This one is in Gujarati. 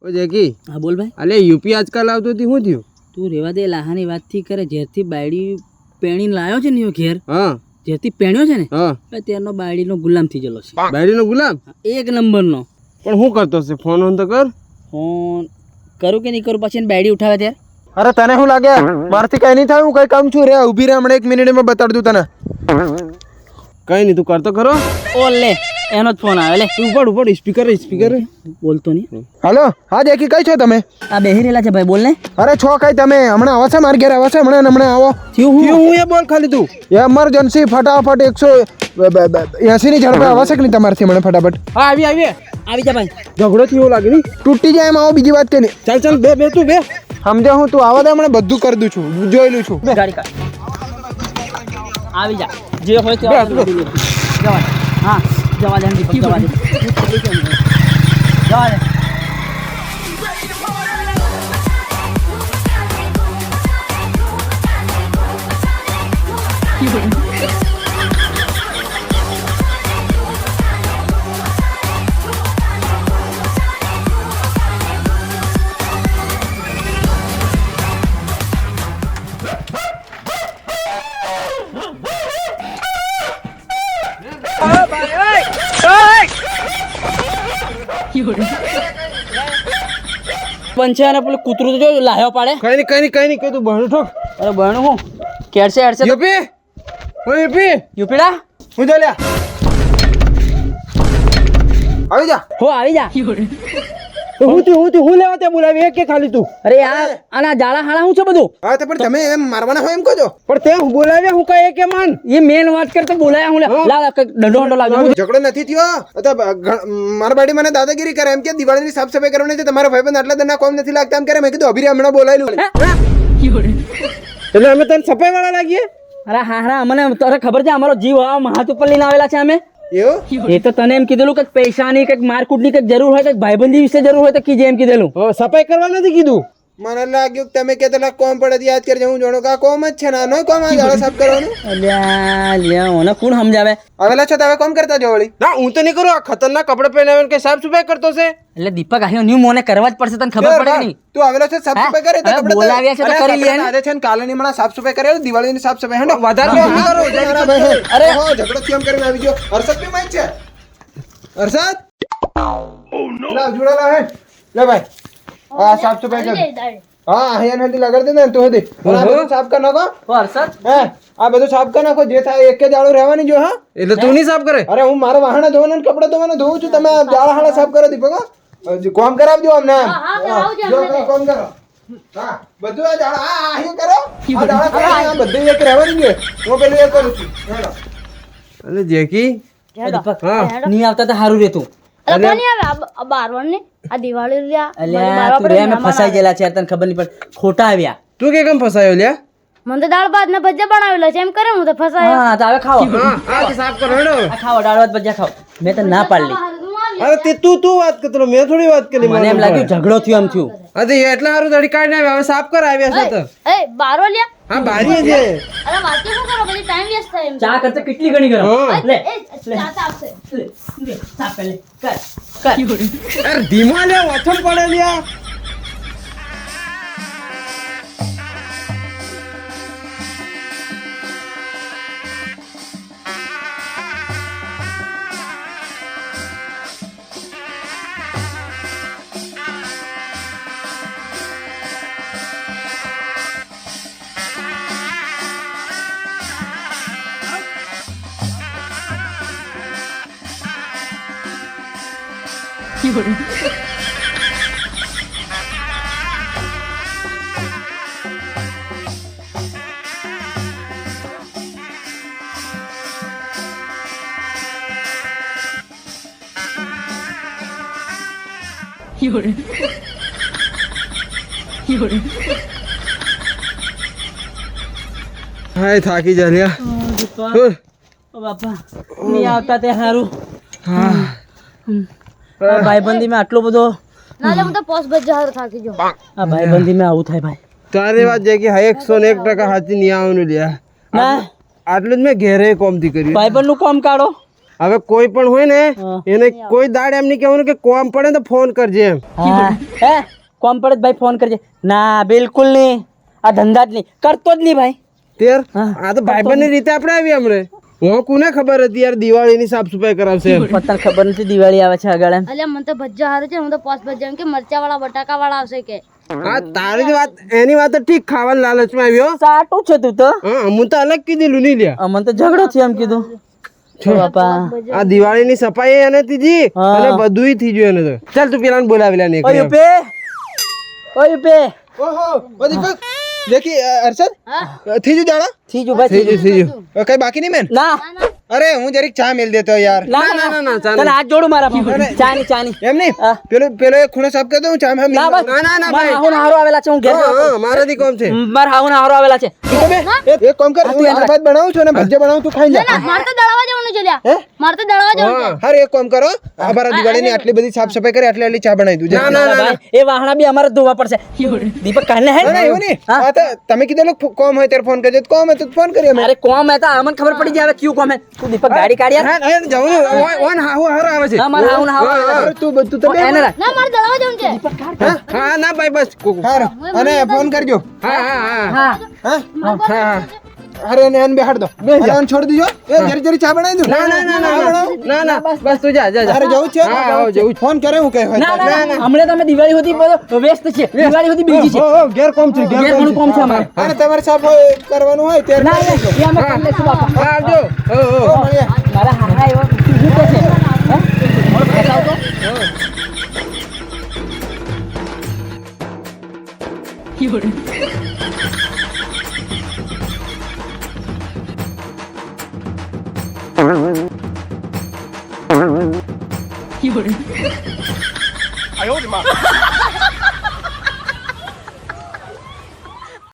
ઓ જેકી, હા બોલ ભાઈ. અલે યુપી આજકાલ આવતો હતી, શું થયું? તું રેવા દે, લાહાની વાતથી કરે. જેરથી બાયડી પેણીને લાવ્યો છે ને એ ઘેર, હા, જેરથી પેણ્યો છે ને, હા, ત્યારનો બાયડીનો ગુલામ થઈ ગયેલો છે. બાયડીનો ગુલામ? એક નંબરનો. પણ શું કરતો છે? ફોન ઓન તો કર. ફોન કરું કે નહીં કરું, પછી એને બાયડી ઉઠાવે ત્યારે. અરે તને શું લાગે મારથી કઈ નહીં થાય? હું કઈ કામ છું રે, ઊભી રે, હમણાં 1 મિનિટમાં બતાડી દઉં તને. કઈ નહીં, તું કરતો ખરો. ઓ લે, એનો જ ફોન આવે. લે તું ઉપાડ સ્પીકર. બોલતો નહીં. હાલો, હા જેકી, કઈ છો તમે? આ બેહી રહેલા છે ભાઈ, બોલ ને. અરે છો કઈ તમે? હમણાં આવો છે મારા ઘેર, આવો છે હમણાં આવો. હું એ બોલ ખાલી તું. એમરજન્સી ફટાફટ 180 ની ઝડપે આવો છે કે નહીં તમારથી? મને ફટાફટ. હા, આવી આવી જા ભાઈ. ઝઘડો થયો લાગે નહીં? તૂટી જાય એમ આવો, બીજી વાત કે નહીં. ચાલ બે તું બે. સમજો હું, તું આવા દે, હમણાં બધું કરી દઉં છું, જોયેલું છું. ગાડી કાઢ. આવી જા, જે હોય તે જવા દે. હા, જવા દે દીપક, જવા દે. જવા દે. પંચાયત ને પેલું કૂતરું તો જો લાહ્યો પાડે. કઈ નહીં તું બહાર ઠોક. અરે બહેણું હું કેડશે યુપી યુપીડા હું ચાલ્યા આવી જા. હો આવી જા. હું લેવા ત્યાં બોલાવી કે ખાલી તું? અરે યાર, આના જાળા હાળા શું છે બધું? હા તો પણ તમે એમ મારવાના હોય એમ કહો છો. પણ તે હું બોલાવ્યા, હું કહે કે માન એ મેન વાત કરતો બોલાયા હું લે. લા કઈક દંડો લાગ્યો. ઝઘડો નથી થયો. મારા બાડી મને દાદાગીરી કરે એમ કે દિવાળીની સાફ સફાઈ કરવાની છે, તમારા ભાઈ બંધ આટલા દરના કોમ નથી લાગતા એમ કરે. મેં કીધું અભિરે હમણાં બોલાયેલું. એટલે અમે તને સફાઈ વાળા લાગીએ? અરે હા, અમને તને ખબર છે અમારો જીવ હાથ ઉપર લઈને આવેલા છે અમે. એવું? એ તો તને એમ કીધેલું કે પૈસાની કઈક મારકૂટની કઈક જરૂર હોય, કઈક ભાઈબંધી વિશે જરૂર હોય તો કીજે એમ કીધેલું. સફાઈ કરવા નથી કીધું. મને લાગ્યું કે તમે કહેતા કોમ પડે યાદ કરજો. હું જાણો કે આ કોમ જ છે ને, આનો કોમ આ જાળો સાફ કરવાનું. અલ્યા કોણ સમજાવે? આવેલા છો તમે કોમ કરતા જો વળી. ના, હું તો નહીં કરું. આ ખતરનાક કપડા પહેરાવીને કઈ સાફ સફાઈ કરતો છે? એટલે દીપક આહ્યો ન્યુ મોને કરવા જ પડશે, તને ખબર પડે નહીં? તું આવેલો છે સાફ સફાઈ કરે તો કપડાં બોલાવ્યા છે તો કરી લે ને. આજે છે ને કાલે ની હમણાં સાફ સફાઈ કરે, દિવાળીની સાફ સફાઈ હેડો વધારે અરે હો ઝઘડો કેમ કરીને આવી ગયો? હર્ષદ ની માઈક છે. હર્ષદ લા જોડા લા હે લે ભાઈ. આ સાફ સફાઈ કર. હા અહીંયા નથી લગાડ દે ને તો હતી. આ બધું સાફ કર નાખો. હર્ષદ, હે આ બધું સાફ કર નાખો. જે થાય એક જ જાળો રહેવાની જો. હા એટલે તું નહીં સાફ કરે? અરે હું મારા વાહન ધોવાના કપડા ધોવાના ધોઉં છું. તમે જાળા હાળા સાફ કરો દીપક. કોમ કરાવજો અમને. કોમ કરો. હા બધું આ જાળા આ અહીં કરો. આ જાળા કરો. આ બધું એક રહેવાની છે. હું પેલું એ કરું છું. હેડો. અલે જેકી, દીપક હા નહીં આવતા તો સારું રહેતું. અલ્યા તું રે અમે ફસાઈ ગયેલા છે, તને ખબર નહીં પડે. ખોટા આવ્યા. તું કે કેમ ફસાયો લ્યા? મને તો દાળ ભાત ને ભજીયા બનાવેલા છે એમ કરે હું તો ફસાયો. હા તો હવે ખાઓ. હા સાફ કરો હેડો. આ ખાઓ, દાળ ભાત ભજીયા ખાઓ. મેં તો ના પાડલી. અરે તે તું વાત કરતો, મેં થોડી વાત કરી. મને એમ લાગ્યું ઝઘડો થયો એમ થયું. અરે એટલા સારું દાડી કાઢી નાખ્યા, હવે સાફ કર આવ્યા છે તો. એ બારો લ્યા. હા બારી છે. અરે વાત શું કરો, બધી ટાઈમ વેસ્ટ થાય એમ. ચા કરતા કેટલી ઘણી ગરમ. હા. લે એ ચા તો આપશે. લે સાફ કર લે. કર. અરે ધીમા લે, વથમ પડે લ્યા. હાય થાકી જા લ્યા. ઓ બાપા નહીં આવતા તે સારું. ભાઈબંધી માં આટલો બધો. ના લે હું તો પોસ્ટ બજાર થાકી જો. આ ભાઈબંધી માં આવું થાય ભાઈ. તારી વાત છે કે હા 101% હાથી નહીં આવવાનું લ્યા ના આટલું જ મેં ઘેરે કોમથી કર્યું ભાઈબંધ નું કામ કાઢો હવે કોઈ પણ હોય ને હા. એને કોઈ દાડ એમ નહીં કહેવાનું કે કોમ પડે ને તો ફોન કરજે એમ હા હે કોમ પડે તો ભાઈ ફોન કરજે ના બિલકુલ નહીં આ ધંધા જ નહીં કરતો જ નહીં ભાઈ તેર હા. આ તો ભાઈબંધની રીતે આપણે આવી હમણે હું કોને ખબર હતી યાર દિવાળીની સાફ સફાઈ કરાવશે એમ પતંગ ખબર નથી દિવાળી આવે છે આગળ એમ અલ્યા મને તો ભજીયા હારું છે હું તો 5 ભજીયા એમ કે મરચા વાળા બટાકા વાળા આવશે કે હા તારી જ વાત એની વાત તો ઠીક ખાવાના લાલચમાં આવ્યો સાટું છે તું તો હા હું તો અલગ કીધેલું નહીં લ્યા અમને તો ઝઘડો થયો એમ કીધું છો બાપા આ દિવાળીની સફાઈ એને થીજી હા. અને બધુંય થઈ ગયું એને તો ચાલ તું પેલાને બોલાવી લે ને ઓય પે ઓય પે ઓહો ઓ દીપક દેખી અરશદ થઈ જો જાડા થઈ જો ભાઈ થઈ ગયું થઈ ગયું કઈ બાકી નહીં મેન ના અરે હું જરીક ચા મેલ દેતો યાર ના ના ના તને હાથ જોડું મારા ચાની ચાની એમ નહીં હા. પેલો એક ખૂણો સાફ કરી દઉં ચા મેં ના બસ ના, ના, ના, મારા ભાઈ. હાહુને હારો આવેલા છે હું ઘેર હા, હા, મારાથી કોમ છે મારા હાહુને હારો આવેલા છે એક કામ કર હું દાળ ભાત બનાવું છું ને ભજીયા બનાવું તું ખાઈ જા મારે તો દળવા જવાનું છે લ્યા મારે તો દળવા જવાનું છે હારે એક કામ કરો અમારા દિવાળીની આટલી બધી સાફ સફાઈ કરી આટલી ચા બનાવી દઉં ના, ના, ના, ભાઈ એ વાહણા બી અમારે ધોવા પડશે દીપક કાલે હે ના એવું નહીં હા? આ તો તમે કીધેલું કોમ હોય ત્યારે ફોન કરજો કોમ હોય તો ફોન કરીએ અમે અરે કોમ હે તો અમને ખબર પડી જાય ક્યુ કોમ હે તું દીપક ગાડી કાઢ યાર હા, હા, જવું ને. ઓન હાહુ હારો આવે છે હા મારા હાહુને હારો હા, આવેલા હા. અરે તું તું તો બે છે એને રાખ ના મારે દળવા જવાનું છે હા ના ભાઈ બસ હાર અને ફોન કરજો હા હા હા હા હા હા અરે એને એને બેહાડ દો અને છોડ દીજો એ જરી જરી ચા બનાવી દઉં ના ના ના ના ના બસ તું જા જા અરે જવું છે હા, હા, જવું છે. ફોન કરે હું કહે ના ના ના હમણે તમે દિવાળી સુધી બધો વ્યસ્ત છે દિવાળી સુધી બીજી છે ઘેર કોમ છે ઘેર ઘણું કોમ છે અમારે અને તમારે સાફ કરવાનું હોય ત્યારે ના કરી દેજો. એ અમે કરી લેશું બાપા હા આવજો ઓ, ઓ. હો, મળીએ. મારા હારા એવા શું કહે છે હે? બતાવ તો Eh,